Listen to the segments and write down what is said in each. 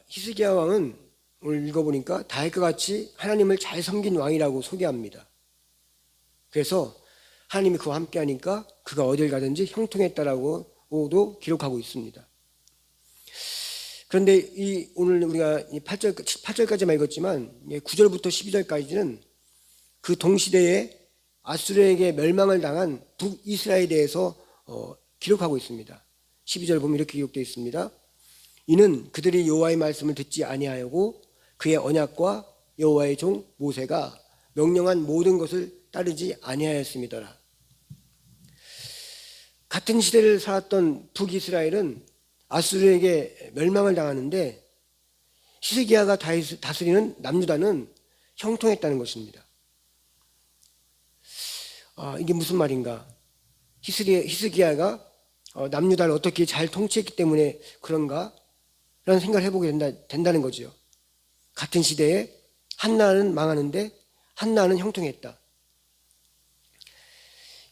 히스기야 왕은 오늘 읽어보니까 다윗과 같이 하나님을 잘 섬긴 왕이라고 소개합니다. 그래서 하나님이 그와 함께 하니까 그가 어딜 가든지 형통했다라고도 기록하고 있습니다. 그런데 오늘 우리가 8절까지만 읽었지만 9절부터 12절까지는 그 동시대에 아수르에게 멸망을 당한 북이스라엘에 대해서 기록하고 있습니다. 12절 보면 이렇게 기록되어 있습니다. 이는 그들이 여호와의 말씀을 듣지 아니하였고 그의 언약과 여호와의 종 모세가 명령한 모든 것을 따르지 아니하였음이더라. 같은 시대를 살았던 북이스라엘은 아수르에게 멸망을 당하는데 히스기야가 다스리는 남유다는 형통했다는 것입니다. 이게 무슨 말인가? 히스기야가 남유다를 어떻게 잘 통치했기 때문에 그런가? 라는 생각을 해보게 된다는 거죠. 같은 시대에 한 나라는 망하는데 한 나라는 형통했다.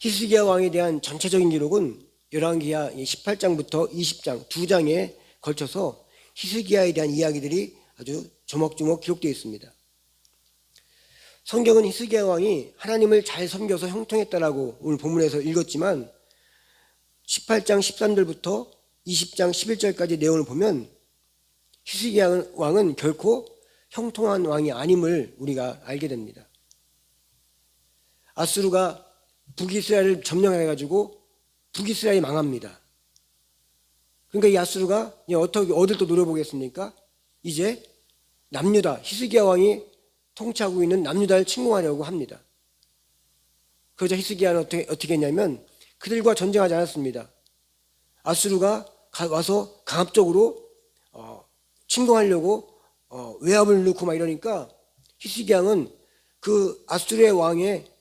히스기야 왕에 대한 전체적인 기록은 열왕기하 18장부터 20장 두 장에 걸쳐서 히스기야에 대한 이야기들이 아주 조목조목 기록되어 있습니다. 성경은 히스기야 왕이 하나님을 잘 섬겨서 형통했다라고 오늘 본문에서 읽었지만 18장 13절부터 20장 11절까지 내용을 보면 히스기야 왕은 결코 형통한 왕이 아님을 우리가 알게 됩니다. 아수르가 북이스라엘을 점령해가지고 북이스라엘이 망합니다. 그러니까 이 아수르가 어딜 또 노려보겠습니까? 이제 남유다, 히스기야 왕이 통치하고 있는 남유다를 침공하려고 합니다. 그러자 히스기야는 어떻게 했냐면 그들과 전쟁하지 않았습니다. 아수르가 와서 강압적으로 침공하려고 외압을 넣고 막 이러니까 히스기야는 그 아수르의 왕의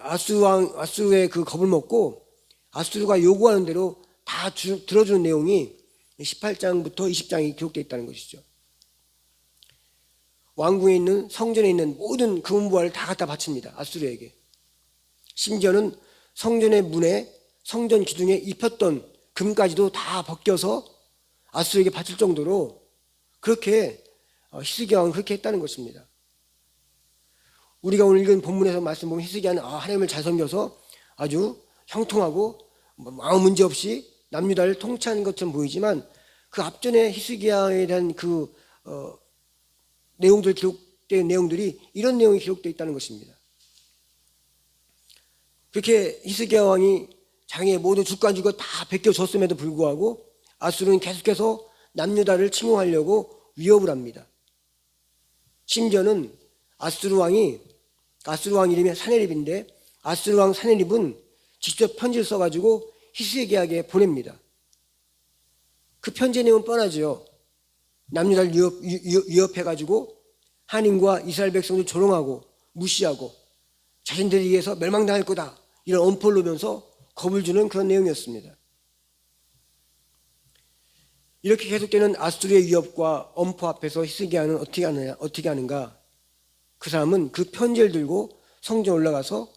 아수르의 그 겁을 먹고 아수르가 요구하는 대로 다 들어주는 내용이 18장부터 20장이 기록되어 있다는 것이죠. 왕궁에 있는 성전에 있는 모든 금은보화를 다 갖다 바칩니다. 아수르에게. 심지어는 성전의 문에 성전 기둥에 입혔던 금까지도 다 벗겨서 아수르에게 바칠 정도로 그렇게 히스기야 왕은 그렇게 했다는 것입니다. 우리가 오늘 읽은 본문에서 말씀 보면 히스기야는 하나님을 잘 섬겨서 아주 형통하고 아무 문제 없이 남유다를 통치하는 것처럼 보이지만 그 앞전에 히스기야에 대한 그 내용들 기록된 내용들이 이런 내용이 기록되어 있다는 것입니다. 그렇게 히스기야 왕이 자기의 모든 주관주가 다 베껴줬음에도 불구하고 아수르는 계속해서 남유다를 침공하려고 위협을 합니다. 심지어는 아수르 왕 이름이 사네립인데 아수르 왕 사네립은 직접 편지를 써가지고 히스기야에게 보냅니다. 그 편지의 내용은 뻔하죠. 남유다를 위협해가지고 하나님과 이스라엘 백성들 조롱하고 무시하고 자신들에 의해서 멸망당할 거다 이런 엄포를 놓으면서 겁을 주는 그런 내용이었습니다. 이렇게 계속되는 아수르의 위협과 엄포 앞에서 히스기야는 어떻게 하는가? 그 사람은 그 편지를 들고 성전에 올라가서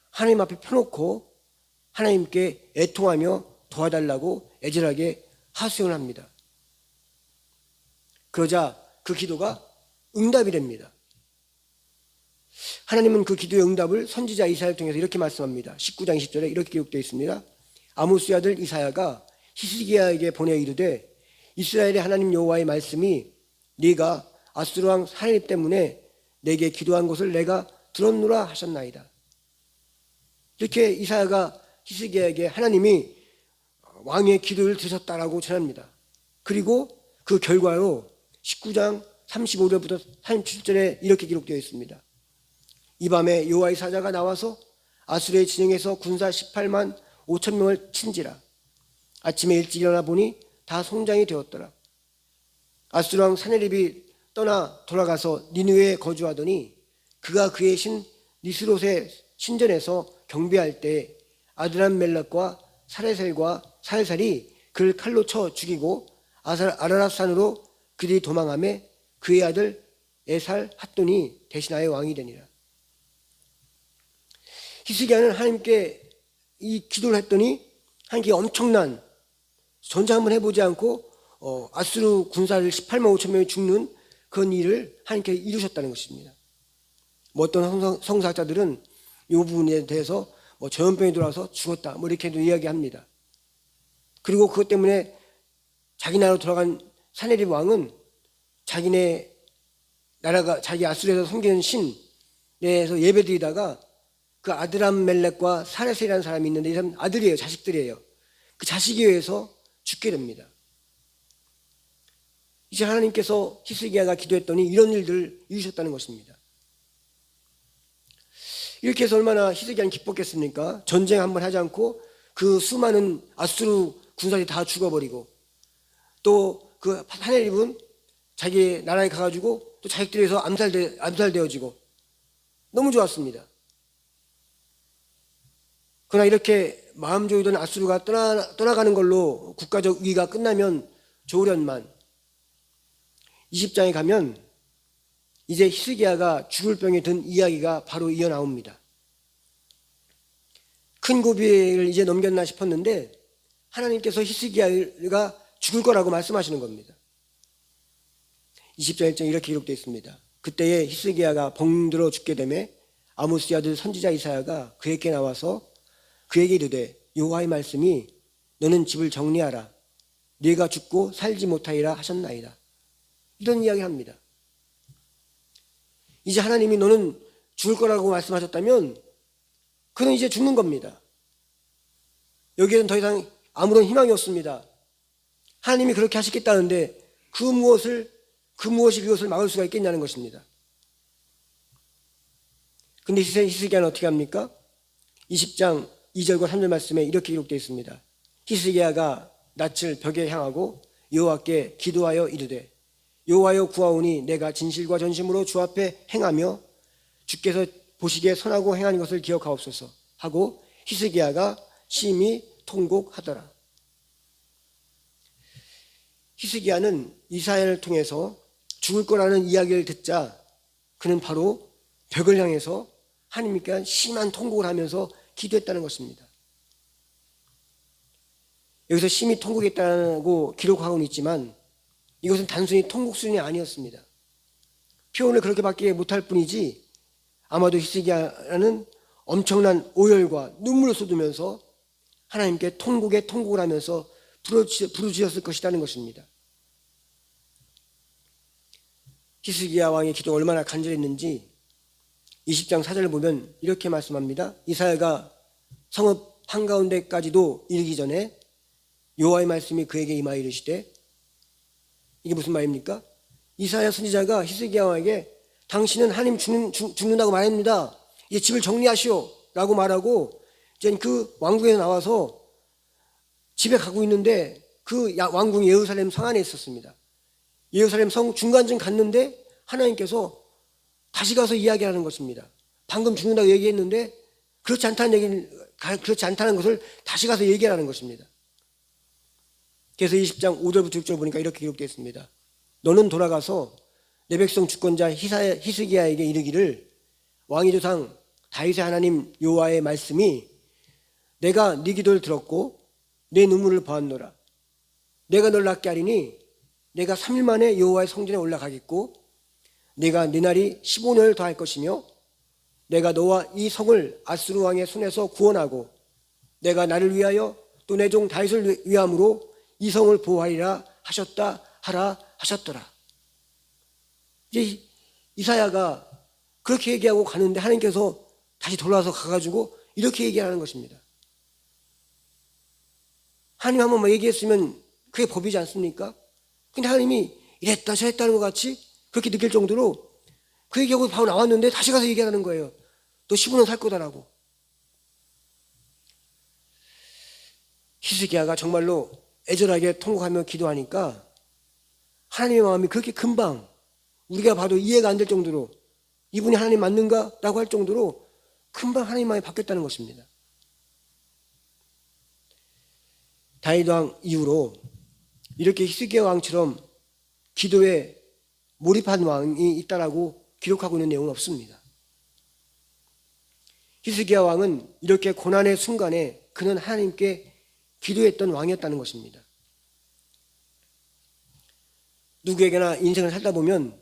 하나님 앞에 펴놓고 하나님께 애통하며 도와달라고 애절하게 하소연을 합니다. 그러자 그 기도가 응답이 됩니다. 하나님은 그 기도의 응답을 선지자 이사야를 통해서 이렇게 말씀합니다. 19장 20절에 이렇게 기록되어 있습니다. 아모스의 아들 이사야가 히스기야에게 보내 이르되 이스라엘의 하나님 여호와의 말씀이 네가 아수르 왕 사네립 때문에 내게 기도한 것을 내가 들었노라 하셨나이다. 이렇게 이사야가 히스기야에게 하나님이 왕의 기도를 들으셨다라고 전합니다. 그리고 그 결과로 19장 35절부터 37절에 이렇게 기록되어 있습니다. 이 밤에 여호와의 사자가 나와서 아수르의 진영에서 군사 18만 5천 명을 친지라. 아침에 일찍 일어나 보니 다 송장이 되었더라. 아수르 왕 사네립이 떠나 돌아가서 니느웨에 거주하더니 그가 그의 신 니스롯의 신전에서 경배할 때 아드람멜렉과 사레셀과 살살이 그를 칼로 쳐 죽이고 아라랏산으로 그들이 도망하며 그의 아들 에살 핫돈이 대신하여 왕이 되니라. 히스기야는 하나님께 이 기도를 했더니 하나님께 엄청난 전쟁 한번 해보지 않고 아수르 군사를 18만 5천 명이 죽는 그런 일을 하나님께서 이루셨다는 것입니다. 어떤 성사학자들은 이 부분에 대해서 전염병이 돌아와서 죽었다 이렇게도 이야기합니다. 그리고 그것 때문에 자기 나라로 돌아간 사네립 왕은 자기네 나라가 자기 아수르에서 섬기는 신에서 예배드리다가 그 아드람멜렉과 사레셀이라는 사람이 있는데 이 사람 아들이에요. 자식들이에요. 그 자식에 의해서 죽게 됩니다. 이제 하나님께서 히스기야가 기도했더니 이런 일들을 이루셨다는 것입니다. 이렇게 해서 얼마나 히스기야는 기뻤겠습니까? 전쟁 한번 하지 않고 그 수많은 아수르 군사들이 다 죽어버리고 또 그 사네립은 자기 나라에 가가지고 또 자식들에서 암살되어지고 너무 좋았습니다. 그러나 이렇게 마음 조이던 아수르가 떠나가는 걸로 국가적 위기가 끝나면 좋으련만 20장에 가면 이제 히스기야가 죽을 병에 든 이야기가 바로 이어나옵니다. 큰 고비를 이제 넘겼나 싶었는데 하나님께서 히스기야가 죽을 거라고 말씀하시는 겁니다. 20장 1절 이렇게 기록되어 있습니다. 그때에 히스기야가 병들어 죽게 되매 아모스의 아들 선지자 이사야가 그에게 나와서 그에게 이르되 여호와의 말씀이 너는 집을 정리하라 네가 죽고 살지 못하리라 하셨나이다. 이런 이야기를 합니다. 이제 하나님이 너는 죽을 거라고 말씀하셨다면 그는 이제 죽는 겁니다. 여기에는 더 이상 아무런 희망이 없습니다. 하나님이 그렇게 하시겠다는데 그 무엇이 그것을 막을 수가 있겠냐는 것입니다. 근데 히스기야는 어떻게 합니까? 20장 2절과 3절 말씀에 이렇게 기록되어 있습니다. 히스기야가 낯을 벽에 향하고 여호와께 기도하여 이르되 여호와여 구하오니 내가 진실과 전심으로 주 앞에 행하며 주께서 보시기에 선하고 행하는 것을 기억하옵소서 하고 히스기야가 심히 통곡하더라. 히스기야는 이사야를 통해서 죽을 거라는 이야기를 듣자 그는 바로 벽을 향해서 하나님께 심한 통곡을 하면서 기도했다는 것입니다. 여기서 심히 통곡했다고 기록하고는 있지만 이것은 단순히 통곡 수준이 아니었습니다. 표현을 그렇게밖에 못할 뿐이지 아마도 히스기야는 엄청난 오열과 눈물을 쏟으면서 하나님께 통곡을 하면서 부르짖었을 것이라는 것입니다. 히스기야 왕의 기도가 얼마나 간절했는지 20장 4절을 보면 이렇게 말씀합니다. 이사야가 성읍 한가운데까지도 이르기 전에 여호와의 말씀이 그에게 임하여 이르시되 이게 무슨 말입니까? 이사야 선지자가 히스기야 왕에게 당신은 하나님 죽는다고 말합니다. 이제 집을 정리하시오 라고 말하고 이제 그 왕궁에서 나와서 집에 가고 있는데 그 왕궁이 예루살렘 성 안에 있었습니다. 예루살렘 성 중간쯤 갔는데 하나님께서 다시 가서 이야기하는 것입니다. 방금 죽는다고 얘기했는데 그렇지 않다는 것을 다시 가서 얘기하는 것입니다. 그래서 20장 5절부터 6절 보니까 이렇게 기록되어 있습니다. 너는 돌아가서 내 백성 주권자 히스기야에게 이르기를 왕의 조상 다윗의 하나님 여호와의 말씀이 내가 네 기도를 들었고 내 눈물을 보았노라. 내가 널 낫게 하리니 내가 3일 만에 여호와의 성전에 올라가겠고 내가 네 날이 15년을 더할 것이며 내가 너와 이 성을 아수르 왕의 손에서 구원하고 내가 나를 위하여 또 내 종 다윗을 위함으로 이 성을 보호하리라 하셨더라. 이제 이사야가 그렇게 얘기하고 가는데 하나님께서 다시 돌아와서 가가지고 이렇게 얘기하는 것입니다. 하나님 한 번만 얘기했으면 그게 법이지 않습니까? 근데 하나님이 이랬다 저랬다는 것 같이 그렇게 느낄 정도로 그 얘기하고 바로 나왔는데 다시 가서 얘기하는 거예요. 너 15년 살 거다라고. 히스기야가 정말로 애절하게 통곡하며 기도하니까 하나님의 마음이 그렇게 금방 우리가 봐도 이해가 안 될 정도로 이분이 하나님 맞는가? 라고 할 정도로 금방 하나님 마음이 바뀌었다는 것입니다. 다윗 왕 이후로 이렇게 히스기야 왕처럼 기도에 몰입한 왕이 있다라고 기록하고 있는 내용은 없습니다. 히스기야 왕은 이렇게 고난의 순간에 그는 하나님께 기도했던 왕이었다는 것입니다. 누구에게나 인생을 살다 보면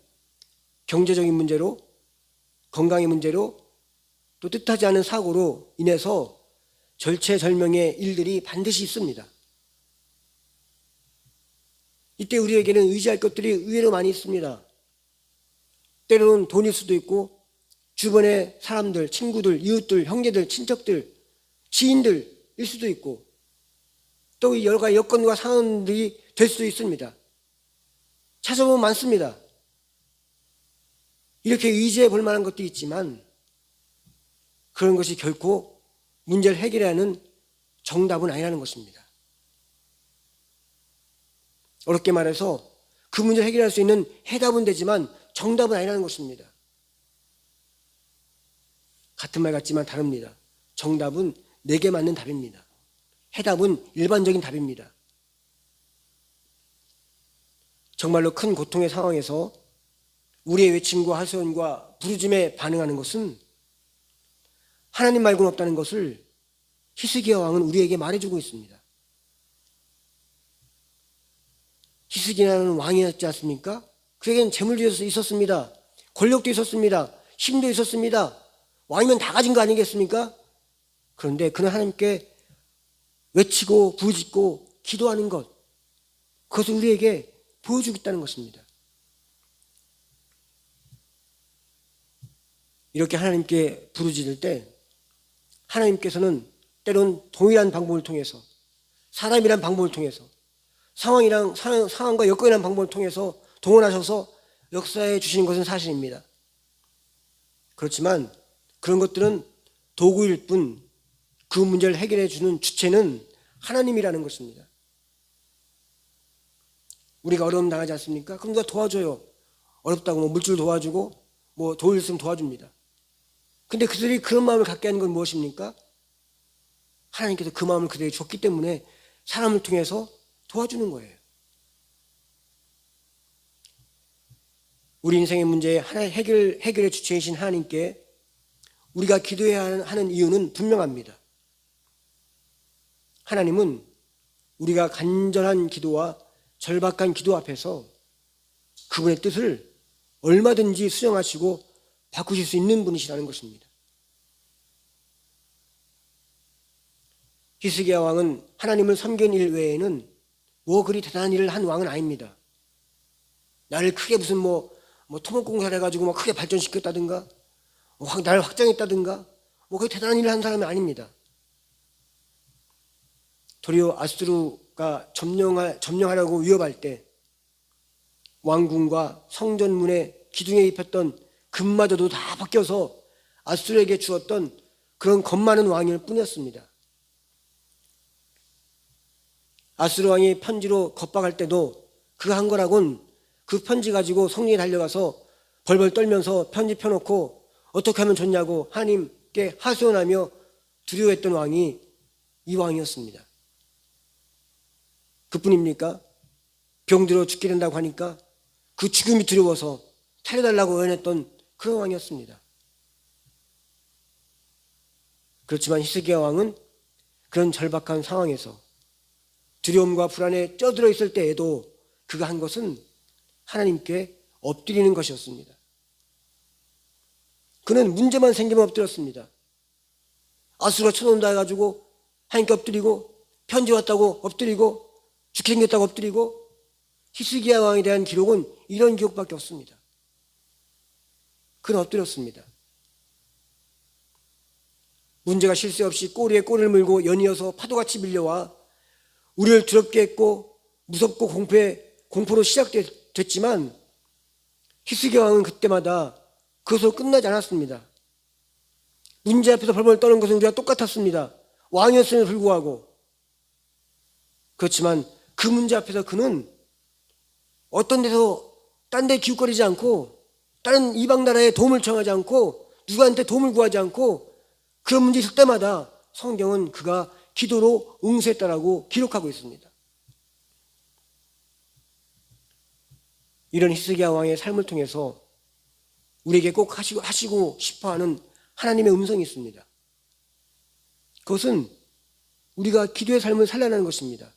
경제적인 문제로, 건강의 문제로, 또 뜻하지 않은 사고로 인해서 절체절명의 일들이 반드시 있습니다. 이때 우리에게는 의지할 것들이 의외로 많이 있습니다. 때로는 돈일 수도 있고, 주변의 사람들, 친구들, 이웃들, 형제들, 친척들, 지인들일 수도 있고, 또 여러 가지 여건과 상황들이 될 수도 있습니다. 찾아보면 많습니다. 이렇게 의지해 볼 만한 것도 있지만 그런 것이 결코 문제를 해결하는 정답은 아니라는 것입니다. 어렵게 말해서 그 문제를 해결할 수 있는 해답은 되지만 정답은 아니라는 것입니다. 같은 말 같지만 다릅니다. 정답은 내게 맞는 답입니다. 해답은 일반적인 답입니다. 정말로 큰 고통의 상황에서 우리의 외침과 하소연과 부르짖음에 반응하는 것은 하나님 말고는 없다는 것을 히스기야 왕은 우리에게 말해주고 있습니다. 히스기야는 왕이었지 않습니까? 그에게는 재물도 있었습니다. 권력도 있었습니다. 힘도 있었습니다. 왕이면 다 가진 거 아니겠습니까? 그런데 그는 하나님께 외치고 부르짖고 기도하는 것, 그것을 우리에게 보여주겠다는 것입니다. 이렇게 하나님께 부르짖을 때 하나님께서는 때론 동일한 방법을 통해서, 사람이란 방법을 통해서, 상황과 여건이란 방법을 통해서 동원하셔서 역사해 주시는 것은 사실입니다. 그렇지만 그런 것들은 도구일 뿐 그 문제를 해결해 주는 주체는 하나님이라는 것입니다. 우리가 어려움 당하지 않습니까? 그럼 누가 도와줘요. 어렵다고 물질 도와주고 도울 수 있으면 도와줍니다. 근데 그들이 그런 마음을 갖게 하는 건 무엇입니까? 하나님께서 그 마음을 그들에게 줬기 때문에 사람을 통해서 도와주는 거예요. 우리 인생의 문제에 해결의 주체이신 하나님께 우리가 기도해야 하는 이유는 분명합니다. 하나님은 우리가 간절한 기도와 절박한 기도 앞에서 그분의 뜻을 얼마든지 수정하시고 바꾸실 수 있는 분이시라는 것입니다. 히스기야 왕은 하나님을 섬긴 일 외에는 그리 대단한 일을 한 왕은 아닙니다. 나를 크게 무슨 토목공사를 해가지고 크게 발전시켰다든가, 나를 확장했다든가, 그게 대단한 일을 한 사람은 아닙니다. 도리어 아수르가 점령하려고 위협할 때 왕궁과 성전문의 기둥에 입혔던 금마저도 다 벗겨서 아수르에게 주었던 그런 겁 많은 왕일 뿐이었습니다. 아수르 왕이 편지로 겁박할 때도 그거 한 거라곤 그 편지 가지고 성리에 달려가서 벌벌 떨면서 편지 펴놓고 어떻게 하면 좋냐고 하나님께 하소연하며 두려워했던 왕이 이 왕이었습니다. 그뿐입니까? 병들어 죽게 된다고 하니까 그 죽음이 두려워서 살려달라고 원했던 그런 왕이었습니다. 그렇지만 히스기야 왕은 그런 절박한 상황에서 두려움과 불안에 쪄들어 있을 때에도 그가 한 것은 하나님께 엎드리는 것이었습니다. 그는 문제만 생기면 엎드렸습니다. 아수르가 쳐놓는다 해가지고 하나님께 엎드리고, 편지 왔다고 엎드리고, 죽게 생겼다고 엎드리고, 히스기야 왕에 대한 기록은 이런 기록밖에 없습니다. 그는 엎드렸습니다. 문제가 쉴 새 없이 꼬리에 꼬리를 물고 연이어서 파도같이 밀려와 우리를 두렵게 했고 무섭고 공포로 시작됐지만 히스기야 왕은 그때마다 그것으로 끝나지 않았습니다. 문제 앞에서 벌벌 떠는 것은 우리가 똑같았습니다. 왕이었음에도 불구하고. 그렇지만 그 문제 앞에서 그는 어떤 데서 딴 데 기웃거리지 않고, 다른 이방 나라에 도움을 청하지 않고, 누구한테 도움을 구하지 않고, 그런 문제 있을 때마다 성경은 그가 기도로 응수했다라고 기록하고 있습니다. 이런 히스기야 왕의 삶을 통해서 우리에게 꼭 하시고 싶어하는 하나님의 음성이 있습니다. 그것은 우리가 기도의 삶을 살려내는 것입니다.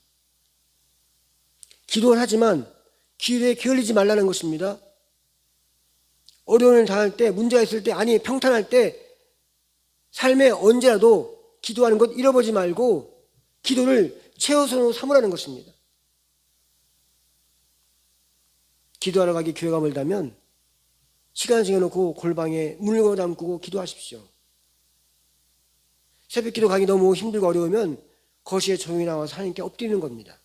기도를 하지만 기도에 게을리지 말라는 것입니다. 어려움을 당할 때, 문제가 있을 때, 아니 평탄할 때 삶에 언제라도 기도하는 것 잃어버리지 말고 기도를 최우선으로 삼으라는 것입니다. 기도하러 가기 교회가 멀다면 시간 정해놓고 골방에 문을 걸어 잠그고 기도하십시오. 새벽 기도 가기 너무 힘들고 어려우면 거실에 조용히 나와서 하나님께 엎드리는 겁니다.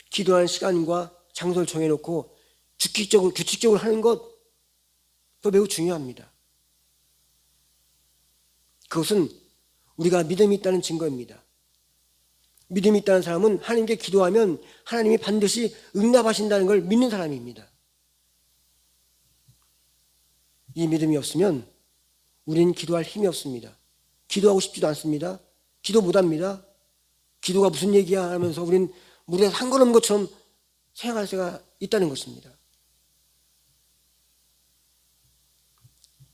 기도하는 시간과 장소를 정해놓고 규칙적으로 하는 것, 그거 매우 중요합니다. 그것은 우리가 믿음이 있다는 증거입니다. 믿음이 있다는 사람은 하나님께 기도하면 하나님이 반드시 응답하신다는 걸 믿는 사람입니다. 이 믿음이 없으면 우리는 기도할 힘이 없습니다. 기도하고 싶지도 않습니다. 기도 못합니다. 기도가 무슨 얘기야 하면서 우리는 물에 상관없는 것처럼 생각할 수가 있다는 것입니다.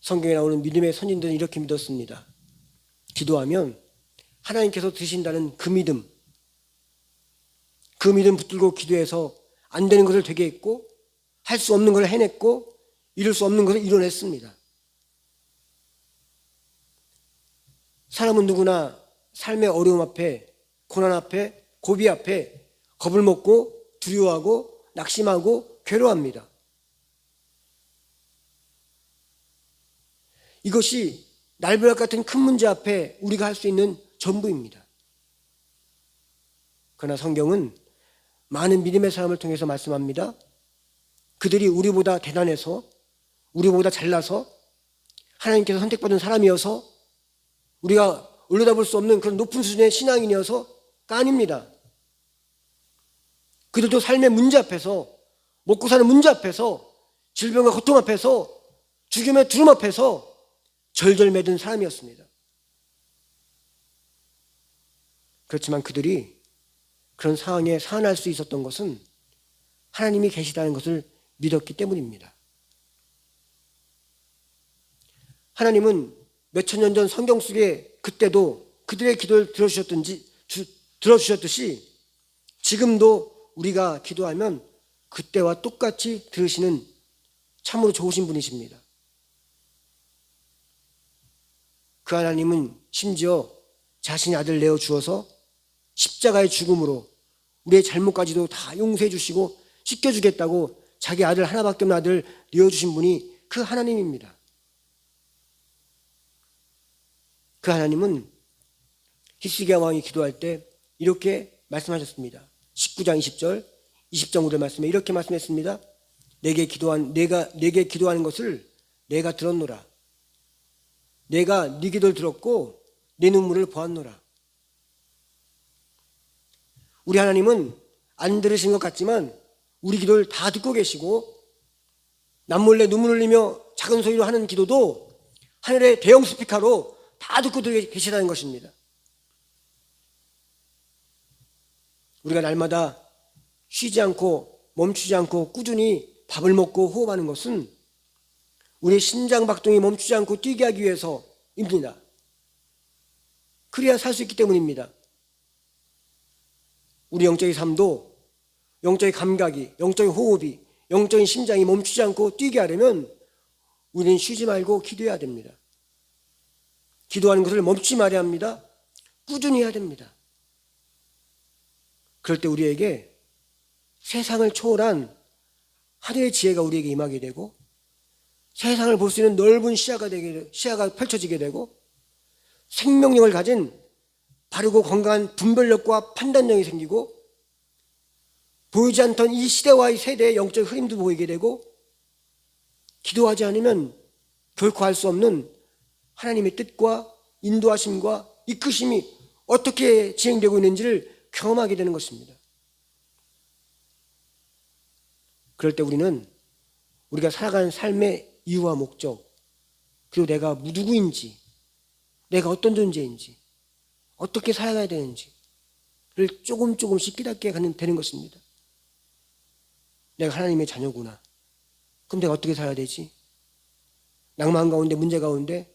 성경에 나오는 믿음의 선진들은 이렇게 믿었습니다. 기도하면 하나님께서 드신다는 그 믿음 붙들고 기도해서 안 되는 것을 되게 했고 할 수 없는 것을 해냈고 이룰 수 없는 것을 이뤄냈습니다. 사람은 누구나 삶의 어려움 앞에, 고난 앞에, 고비 앞에 겁을 먹고 두려워하고 낙심하고 괴로워합니다. 이것이 날벼락 같은 큰 문제 앞에 우리가 할 수 있는 전부입니다. 그러나 성경은 많은 믿음의 사람을 통해서 말씀합니다. 그들이 우리보다 대단해서, 우리보다 잘나서, 하나님께서 선택받은 사람이어서, 우리가 올려다볼 수 없는 그런 높은 수준의 신앙인이어서가 아닙니다. 그들도 삶의 문제 앞에서, 먹고 사는 문제 앞에서, 질병과 고통 앞에서, 죽음의 두름 앞에서 절절매든 사람이었습니다. 그렇지만 그들이 그런 상황에 살아날 수 있었던 것은 하나님이 계시다는 것을 믿었기 때문입니다. 하나님은 몇천 년 전 성경 속에 그때도 그들의 기도를 들어주셨듯이 지금도 우리가 기도하면 그때와 똑같이 들으시는 참으로 좋으신 분이십니다. 그 하나님은 심지어 자신의 아들 내어주어서 십자가의 죽음으로 우리의 잘못까지도 다 용서해 주시고 씻겨주겠다고 자기 아들 하나밖에 없는 아들 내어주신 분이 그 하나님입니다. 그 하나님은 히스기야 왕이 기도할 때 이렇게 말씀하셨습니다. 19장 20절, 20장 5절 말씀에 이렇게 말씀했습니다. 내게 기도하는 것을 내가 들었노라. 내가 네 기도를 들었고 내 눈물을 보았노라. 우리 하나님은 안 들으신 것 같지만 우리 기도를 다 듣고 계시고 남몰래 눈물 흘리며 작은 소리로 하는 기도도 하늘의 대형 스피커로 다 듣고 계시다는 것입니다. 우리가 날마다 쉬지 않고 멈추지 않고 꾸준히 밥을 먹고 호흡하는 것은 우리의 심장 박동이 멈추지 않고 뛰게 하기 위해서입니다. 그래야 살 수 있기 때문입니다. 우리 영적인 삶도 영적인 감각이, 영적인 호흡이, 영적인 심장이 멈추지 않고 뛰게 하려면 우리는 쉬지 말고 기도해야 됩니다. 기도하는 것을 멈추지 말아야 합니다. 꾸준히 해야 됩니다. 그럴 때 우리에게 세상을 초월한 하늘의 지혜가 우리에게 임하게 되고 세상을 볼 수 있는 넓은 시야가 펼쳐지게 되고 생명력을 가진 바르고 건강한 분별력과 판단력이 생기고 보이지 않던 이 시대와 이 세대의 영적 흐름도 보이게 되고 기도하지 않으면 결코 알 수 없는 하나님의 뜻과 인도하심과 이끄심이 어떻게 진행되고 있는지를 경험하게 되는 것입니다. 그럴 때 우리는 우리가 살아가는 삶의 이유와 목적, 그리고 내가 누구인지, 내가 어떤 존재인지, 어떻게 살아가야 되는지를 조금씩 깨닫게 되는 것입니다. 내가 하나님의 자녀구나. 그럼 내가 어떻게 살아야 되지? 낭만 가운데, 문제 가운데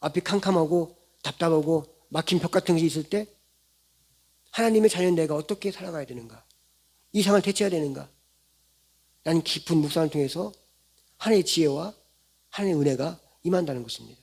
앞이 캄캄하고 답답하고 막힌 벽 같은 것이 있을 때 하나님의 자녀인 내가 어떻게 살아가야 되는가? 이 상을 대체해야 되는가? 라는 깊은 묵상을 통해서 하나님의 지혜와 하나님의 은혜가 임한다는 것입니다.